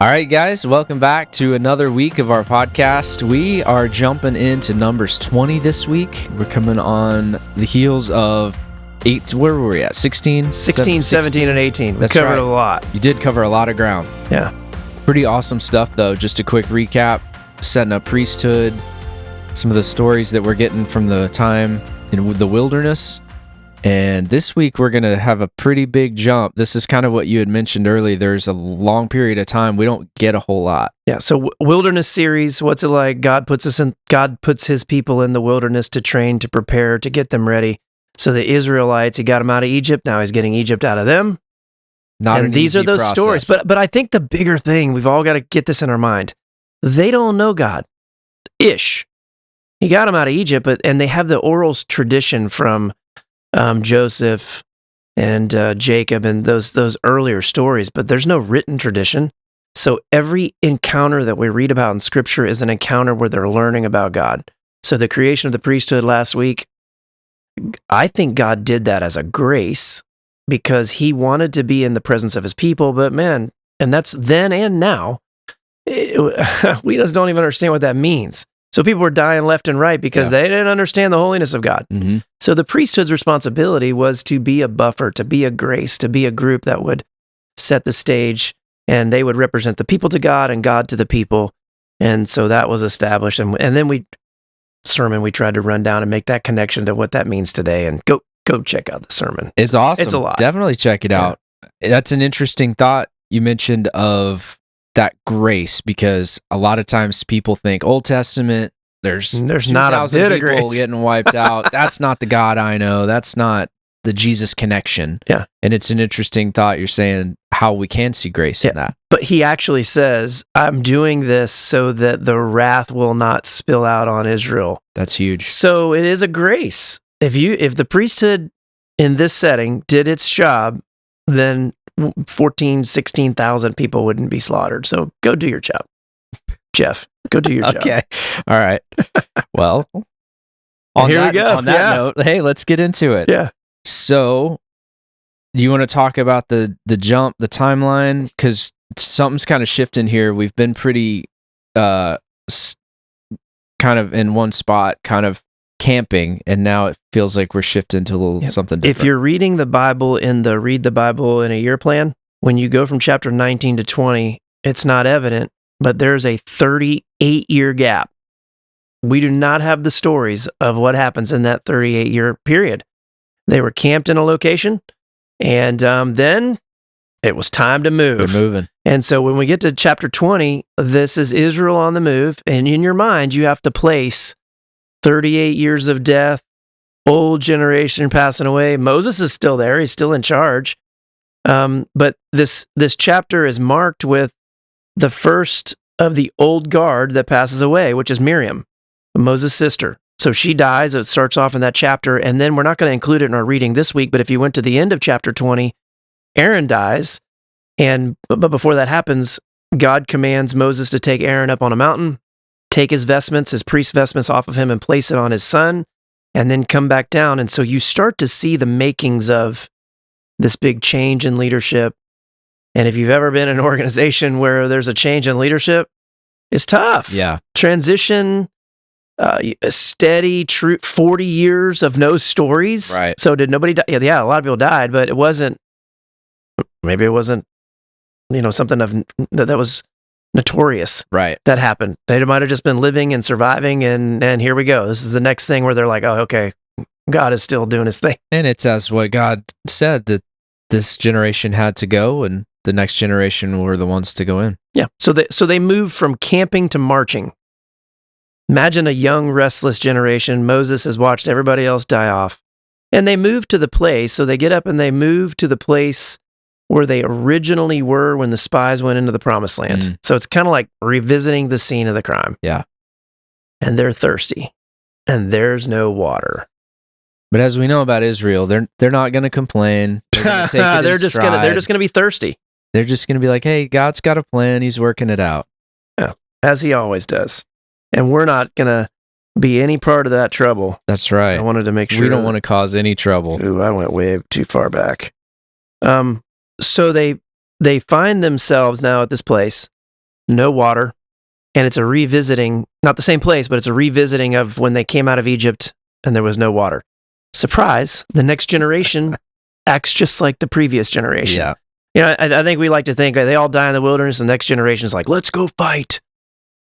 All right, guys, welcome back to another week of our podcast. We are jumping into Numbers 20 this week. We're coming on the heels of where were we at? 16? 17, and 18. We That's covered right. a lot. You did cover a lot of ground. Yeah. Pretty awesome stuff, though. Just a quick recap, setting up priesthood, some of the stories that we're getting from the time in the wilderness. And this week, we're going to have a pretty big jump. This is kind of what you had mentioned earlier. There's a long period of time we don't get a whole lot. Yeah, so wilderness series, what's it like? God puts his people in the wilderness to train, to prepare, to get them ready. So the Israelites, he got them out of Egypt. Now he's getting Egypt out of them. And these are those stories. But I think the bigger thing, we've all got to get this in our mind. They don't know God. Ish. He got them out of Egypt, and they have the oral tradition from Joseph and Jacob and those earlier stories, but there's no written tradition. So every encounter that we read about in Scripture is an encounter where they're learning about God. So the creation of the priesthood last week, I think God did that as a grace because he wanted to be in the presence of his people, but man, and that's then and now, we just don't even understand what that means. So people were dying left and right because they didn't understand the holiness of God. Mm-hmm. So the priesthood's responsibility was to be a buffer, to be a grace, to be a group that would set the stage, and they would represent the people to God and God to the people. And so that was established. And then we tried to run down and make that connection to what that means today. And go check out the sermon. It's awesome. It's a lot. Definitely check it out. That's an interesting thought you mentioned of that grace, because a lot of times people think Old Testament, there's not a bit of people grace getting wiped out. That's not the God I know. That's not the Jesus connection. Yeah. And it's an interesting thought. You're saying how we can see grace in that. But he actually says, I'm doing this so that the wrath will not spill out on Israel. That's huge. So it is a grace. If the priesthood in this setting did its job, then 16,000 people wouldn't be slaughtered. So go do your job. Jeff, go do your job. Okay. All right. Well, on that note, hey, let's get into it. Yeah. So, do you want to talk about the jump, the timeline? Because something's kind of shifting here. We've been pretty kind of in one spot, kind of camping, and now it feels like we're shifting to a little something different. If you're reading the Bible in the Read the Bible in a Year plan, when you go from chapter 19 to 20, it's not evident, but there's a 38-year gap. We do not have the stories of what happens in that 38-year period. They were camped in a location, and then it was time to move. They're moving. And so when we get to chapter 20, this is Israel on the move, and in your mind, you have to place 38 years of death, old generation passing away. Moses is still there. He's still in charge. But this chapter is marked with the first of the old guard that passes away, which is Miriam, Moses' sister. So she dies. It starts off in that chapter. And then we're not going to include it in our reading this week, but if you went to the end of chapter 20, Aaron dies. But before that happens, God commands Moses to take Aaron up on a mountain, take his vestments, his priest vestments off of him and place it on his son, and then come back down. And so you start to see the makings of this big change in leadership. And if you've ever been in an organization where there's a change in leadership, it's tough. Yeah. Transition, a steady, true 40 years of no stories. Right. So did nobody die? Yeah, a lot of people died, but maybe it wasn't, something that was notorious. Right. That happened. They might have just been living and surviving, and here we go. This is the next thing where they're like, oh, okay, God is still doing his thing. And it's as what God said, that this generation had to go, and the next generation were the ones to go in. Yeah. So they moved from camping to marching. Imagine a young, restless generation. Moses has watched everybody else die off. And they move to the place. So they get up and they move to the place where they originally were when the spies went into the promised land. Mm. So it's kind of like revisiting the scene of the crime. Yeah. And they're thirsty. And there's no water. But as we know about Israel, they're not going to complain. They're gonna take it they're in just stride. gonna be thirsty. They're just going to be like, hey, God's got a plan. He's working it out. Yeah, as he always does. And we're not going to be any part of that trouble. That's right. I wanted to make sure. We don't want to cause any trouble. Ooh, I went way too far back. So they find themselves now at this place. no water, and it's a revisiting, not the same place, but it's a revisiting of when they came out of Egypt and there was no water. Surprise, the next generation acts just like the previous generation. Yeah. You know, I think we like to think they all die in the wilderness, the next generation is like, let's go fight.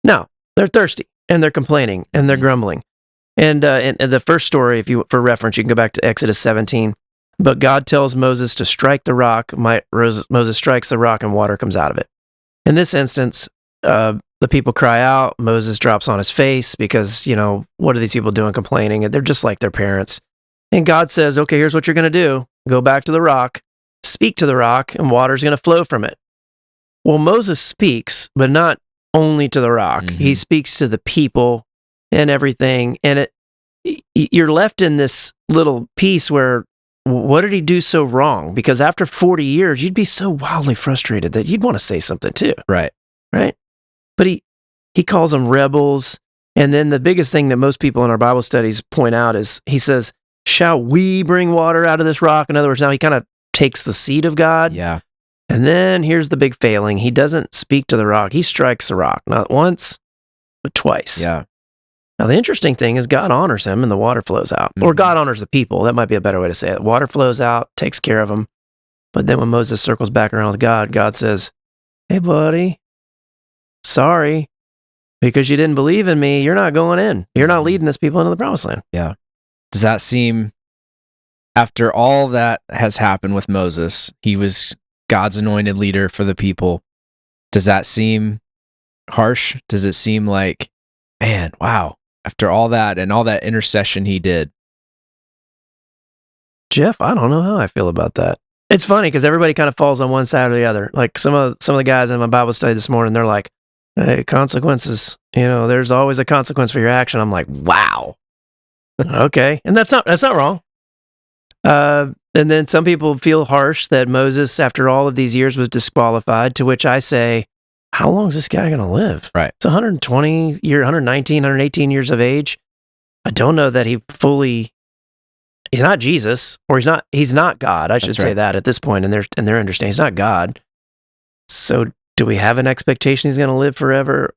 No, they're thirsty, and they're complaining, and they're grumbling. And the first story, for reference, you can go back to Exodus 17. But God tells Moses to strike the rock. Moses strikes the rock, and water comes out of it. In this instance, the people cry out. Moses drops on his face because, what are these people doing complaining? And they're just like their parents. And God says, okay, here's what you're going to do. Go back to the rock, speak to the rock, and water's going to flow from it. Well, Moses speaks, but not only to the rock. Mm-hmm. He speaks to the people and everything. And you're left in this little piece where, what did he do so wrong? Because after 40 years, you'd be so wildly frustrated that you'd want to say something too. Right. But he calls them rebels. And then the biggest thing that most people in our Bible studies point out is he says, shall we bring water out of this rock? In other words, now he kind of takes the seat of God. Yeah. And then here's the big failing. He doesn't speak to the rock. He strikes the rock, not once, but twice. Yeah. Now, the interesting thing is God honors him and the water flows out. Mm-hmm. Or God honors the people. That might be a better way to say it. Water flows out, takes care of them. But then when Moses circles back around with God, God says, hey, buddy, sorry, because you didn't believe in me, you're not going in. You're not leading this people into the promised land. Yeah. Does that seem, after all that has happened with Moses, he was God's anointed leader for the people. Does that seem harsh? Does it seem like, man, wow, after all that and all that intercession he did? Jeff, I don't know how I feel about that. It's funny because everybody kind of falls on one side or the other. Like some of the guys in my Bible study this morning, they're like, hey, consequences, there's always a consequence for your action. I'm like, wow. Okay. And that's not wrong. And then some people feel harsh that Moses, after all of these years, was disqualified, to which I say, how long is this guy going to live? Right. It's 119, 118 years of age. I don't know that he's not Jesus, or he's not God. I should say that at this point in their understanding. He's not God. So do we have an expectation he's going to live forever?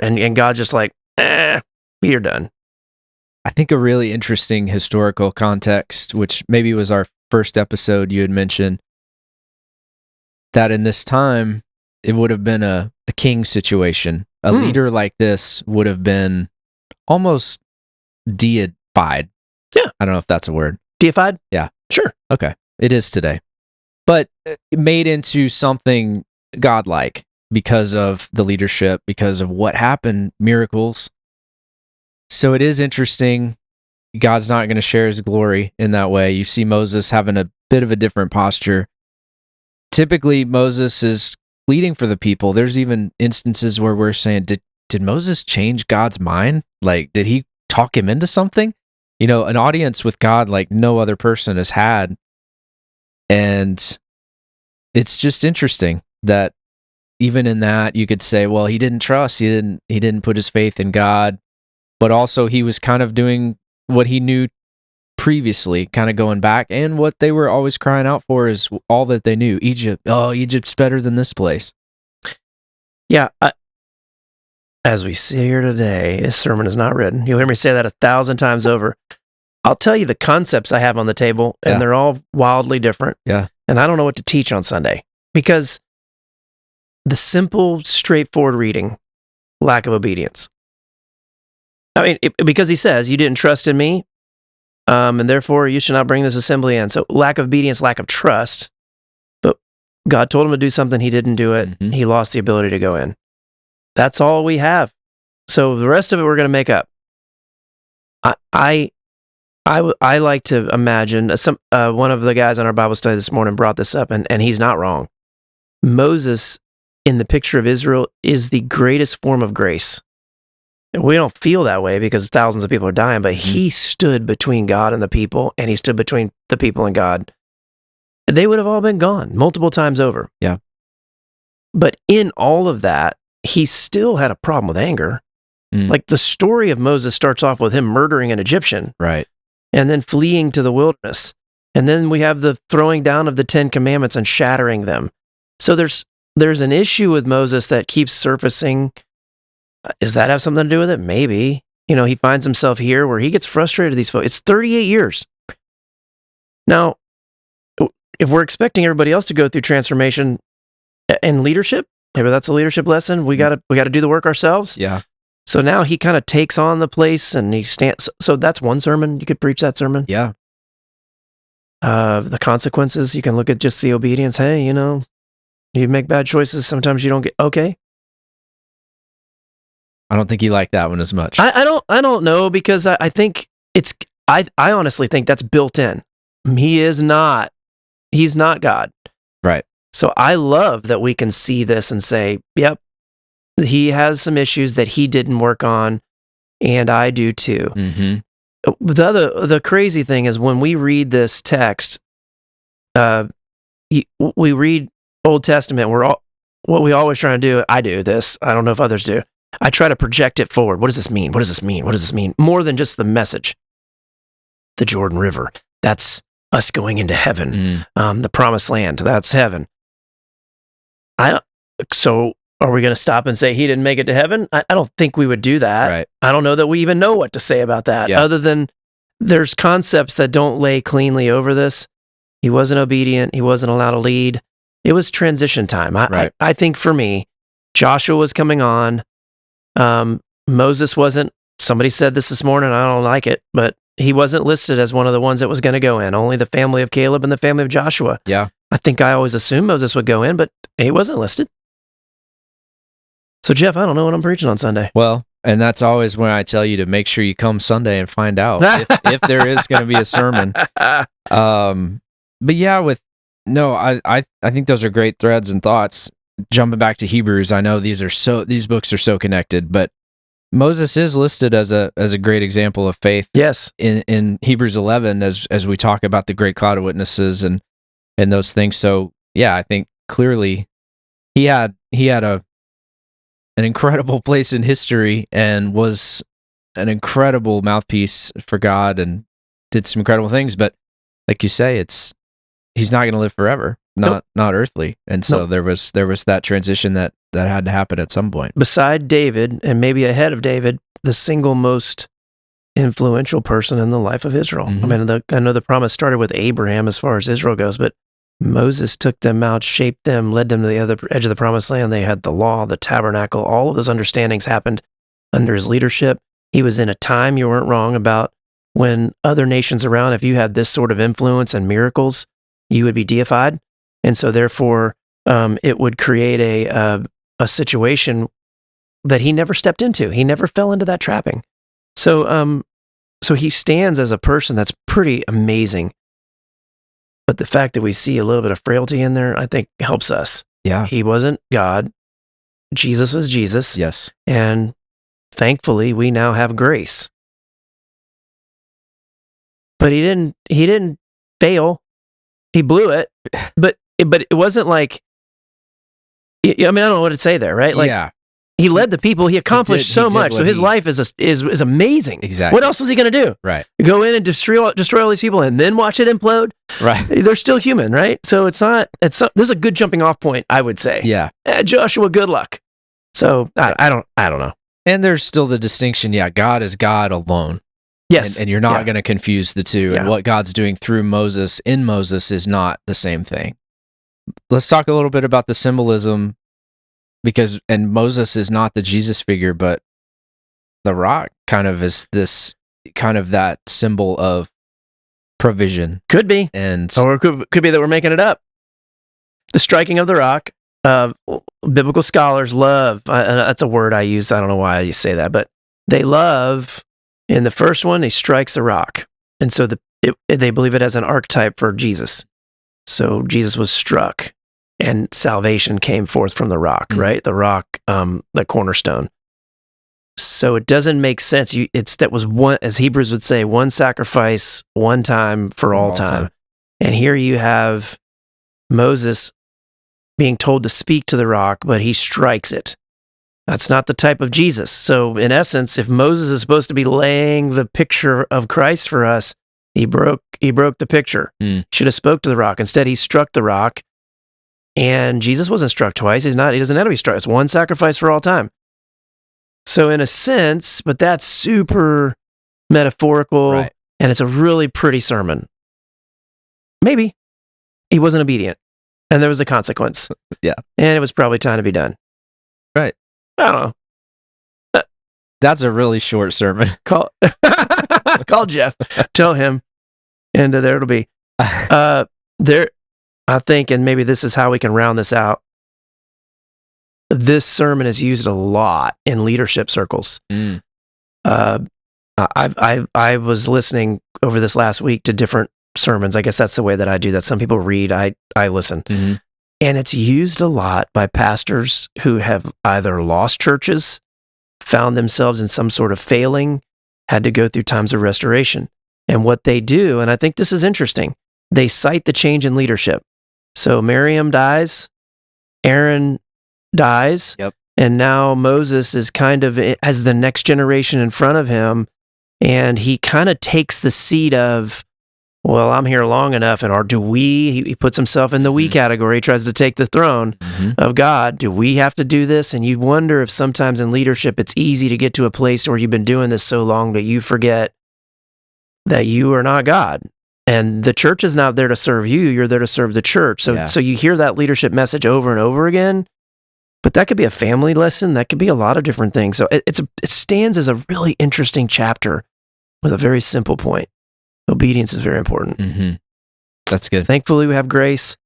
And God just like, you're done. I think a really interesting historical context, which maybe was our first episode you had mentioned, that in this time, it would have been a king situation. A leader like this would have been almost deified. Yeah. I don't know if that's a word. Deified? Yeah. Sure. Okay. It is today. But made into something godlike because of the leadership, because of what happened, miracles. So it is interesting. God's not going to share his glory in that way. You see Moses having a bit of a different posture. Typically, Moses is pleading for the people. There's even instances where we're saying, did Moses change God's mind? Like, did he talk him into something? An audience with God like no other person has had. And it's just interesting that even in that, you could say, well, he didn't trust. He didn't put his faith in God. But also he was kind of doing what he knew previously, kind of going back, and what they were always crying out for is all that they knew. Egypt. Oh, Egypt's better than this place. Yeah. As we sit here today, this sermon is not written. You'll hear me say that 1,000 times over. I'll tell you the concepts I have on the table, and they're all wildly different. Yeah. And I don't know what to teach on Sunday because the simple, straightforward reading, lack of obedience. I mean, because he says, you didn't trust in me, and therefore you should not bring this assembly in. So lack of obedience, lack of trust. But God told him to do something. He didn't do it. Mm-hmm. He lost the ability to go in. That's all we have. So the rest of it we're going to make up. I like to imagine, one of the guys on our Bible study this morning brought this up, and he's not wrong. Moses, in the picture of Israel, is the greatest form of grace. We don't feel that way because thousands of people are dying, but he stood between God and the people, and he stood between the people and God. They would have all been gone multiple times over. Yeah. But in all of that, he still had a problem with anger. Like the story of Moses starts off with him murdering an Egyptian. Right. And then fleeing to the wilderness. And then we have the throwing down of the 10 Commandments and shattering them. So there's there's an issue with Moses that keeps surfacing. Does that have something to do with it? Maybe. He finds himself here where he gets frustrated with these folks. It's 38 years. Now, if we're expecting everybody else to go through transformation and leadership, maybe that's a leadership lesson. We got to do the work ourselves. Yeah. So now he kind of takes on the place and he stands. So that's one sermon. You could preach that sermon. Yeah. The consequences, you can look at just the obedience. Hey, you make bad choices. Sometimes you don't get, okay. I don't think you like that one as much. I don't know, because I think I honestly think that's built in. He's not God. Right. So I love that we can see this and say, yep, he has some issues that he didn't work on, and I do too. Mm-hmm. The crazy thing is when we read this text, we read Old Testament. What we always try to do. I do this. I don't know if others do. I try to project it forward. What does this mean? What does this mean? What does this mean? More than just the message. The Jordan River. That's us going into heaven. The Promised Land. That's heaven. So are we going to stop and say he didn't make it to heaven? I don't think we would do that. Right. I don't know that we even know what to say about that, other than there's concepts that don't lay cleanly over this. He wasn't obedient. He wasn't allowed to lead. It was transition time. I think for me, Joshua was coming on. Moses wasn't. Somebody said this morning. I don't like it, but he wasn't listed as one of the ones that was going to go in. Only the family of Caleb and the family of Joshua. Yeah. I think I always assumed Moses would go in, but he wasn't listed. So, Jeff, I don't know what I'm preaching on Sunday. Well, and that's always when I tell you to make sure you come Sunday and find out if there is going to be a sermon. But yeah, I think those are great threads and thoughts. Jumping back to Hebrews, I know these books are so connected, but Moses is listed as a great example of faith. Yes. In Hebrews 11, as we talk about the great cloud of witnesses and those things. So yeah, I think clearly he had an incredible place in history and was an incredible mouthpiece for God and did some incredible things. But like you say, he's not going to live forever, not earthly. And so there was that transition that had to happen at some point. Beside David, and maybe ahead of David, the single most influential person in the life of Israel. Mm-hmm. I mean, I know the promise started with Abraham as far as Israel goes, but Moses took them out, shaped them, led them to the other edge of the promised land. They had the law, the tabernacle, all of those understandings happened under his leadership. He was in a time, you weren't wrong about, when other nations around, if you had this sort of influence and miracles, you would be deified. And so therefore, it would create a situation that he never stepped into. He never fell into that trapping. So he stands as a person that's pretty amazing. But the fact that we see a little bit of frailty in there, I think helps us. Yeah. He wasn't God. Jesus was Jesus. Yes. And thankfully, we now have grace. But he didn't fail. He blew it. But it wasn't like, I mean, I don't know what to say there, right? Like, yeah. He led the people. He accomplished so much. So his life is amazing. Exactly. What else is he going to do? Right. Go in and destroy all these people and then watch it implode? Right. They're still human, right? So it's not. There's a good jumping off point, I would say. Yeah. Joshua, good luck. So I don't know. And there's still the distinction. Yeah, God is God alone. Yes. And you're not going to confuse the two. Yeah. And what God's doing through Moses in Moses is not the same thing. Let's talk a little bit about the symbolism. And Moses is not the Jesus figure, but the rock kind of is this kind of that symbol of provision. Could be. Or it could be that we're making it up. The striking of the rock, biblical scholars love, that's a word I use, I don't know why I say that, but they love, in the first one, he strikes the rock. And so they believe it as an archetype for Jesus. So Jesus was struck. And salvation came forth from the rock, right? The rock, the cornerstone. So it doesn't make sense. That was one, as Hebrews would say, one sacrifice, one time for all time. And here you have Moses being told to speak to the rock, but he strikes it. That's not the type of Jesus. So in essence, if Moses is supposed to be laying the picture of Christ for us, he broke the picture. Should have spoke to the rock. Instead, he struck the rock. And Jesus wasn't struck twice. He doesn't have to be struck. It's one sacrifice for all time. So in a sense, but that's super metaphorical, Right. and it's a really pretty sermon. Maybe he wasn't obedient, and there was a consequence. Yeah. And it was probably time to be done. Right. I don't know. That's a really short sermon. Call Jeff. Tell him. And there it'll be. There, I think, and maybe this is how we can round this out. This sermon is used a lot in leadership circles. Mm. I was listening over this last week to different sermons. I guess that's the way that I do that. Some people read, I listen. Mm-hmm. And it's used a lot by pastors who have either lost churches, found themselves in some sort of failing, had to go through times of restoration. And what they do, and I think this is interesting, they cite the change in leadership. So Miriam dies, Aaron dies, Yep. and now Moses is kind of as the next generation in front of him, and he kind of takes the seat of, well, I'm here long enough, and or do we, he puts himself in the we category, tries to take the throne of God. Do we have to do this? And you wonder if sometimes in leadership, it's easy to get to a place where you've been doing this so long that you forget that you are not God. And the church is not there to serve you, you're there to serve the church. So you hear that leadership message over and over again, but that could be a family lesson, that could be a lot of different things. So it stands as a really interesting chapter with a very simple point. Obedience is very important. Mm-hmm. That's good. Thankfully, we have grace,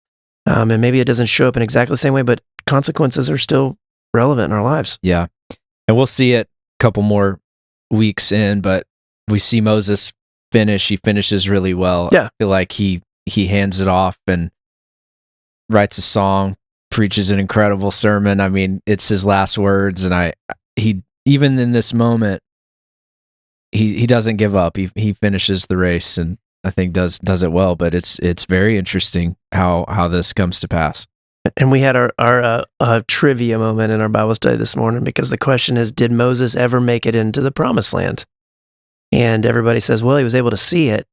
and maybe it doesn't show up in exactly the same way, but consequences are still relevant in our lives. Yeah. And we'll see it a couple more weeks in, but we see Moses finish. He finishes really well. Yeah. I feel like he hands it off and writes a song, preaches an incredible sermon. I mean, it's his last words, and he even in this moment, he doesn't give up. He finishes the race, and I think does it well. But it's very interesting how this comes to pass. And we had our trivia moment in our Bible study this morning, because the question is, did Moses ever make it into the promised land? And everybody says, well, he was able to see it.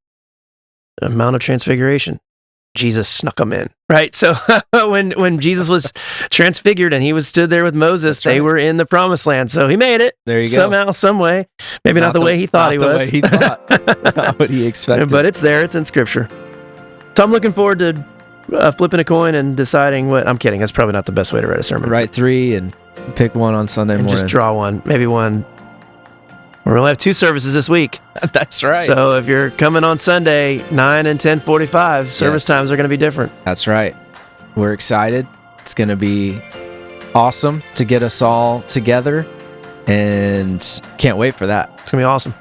Mount of Transfiguration. Jesus snuck him in, right? So when Jesus was transfigured and he was stood there with Moses, they were in the promised land. So he made it. There you go. Somehow, some way. Maybe not the way he thought he was. Not the way he thought. Not what he expected. But it's there. It's in Scripture. So I'm looking forward to flipping a coin and deciding what... I'm kidding. That's probably not the best way to write a sermon. Write 3 and pick one on Sunday morning. Just draw one. Maybe one. We're going to have 2 services this week. That's right. So if you're coming on Sunday, 9 and 10:45, service times are going to be different. That's right. We're excited. It's going to be awesome to get us all together, and can't wait for that. It's going to be awesome.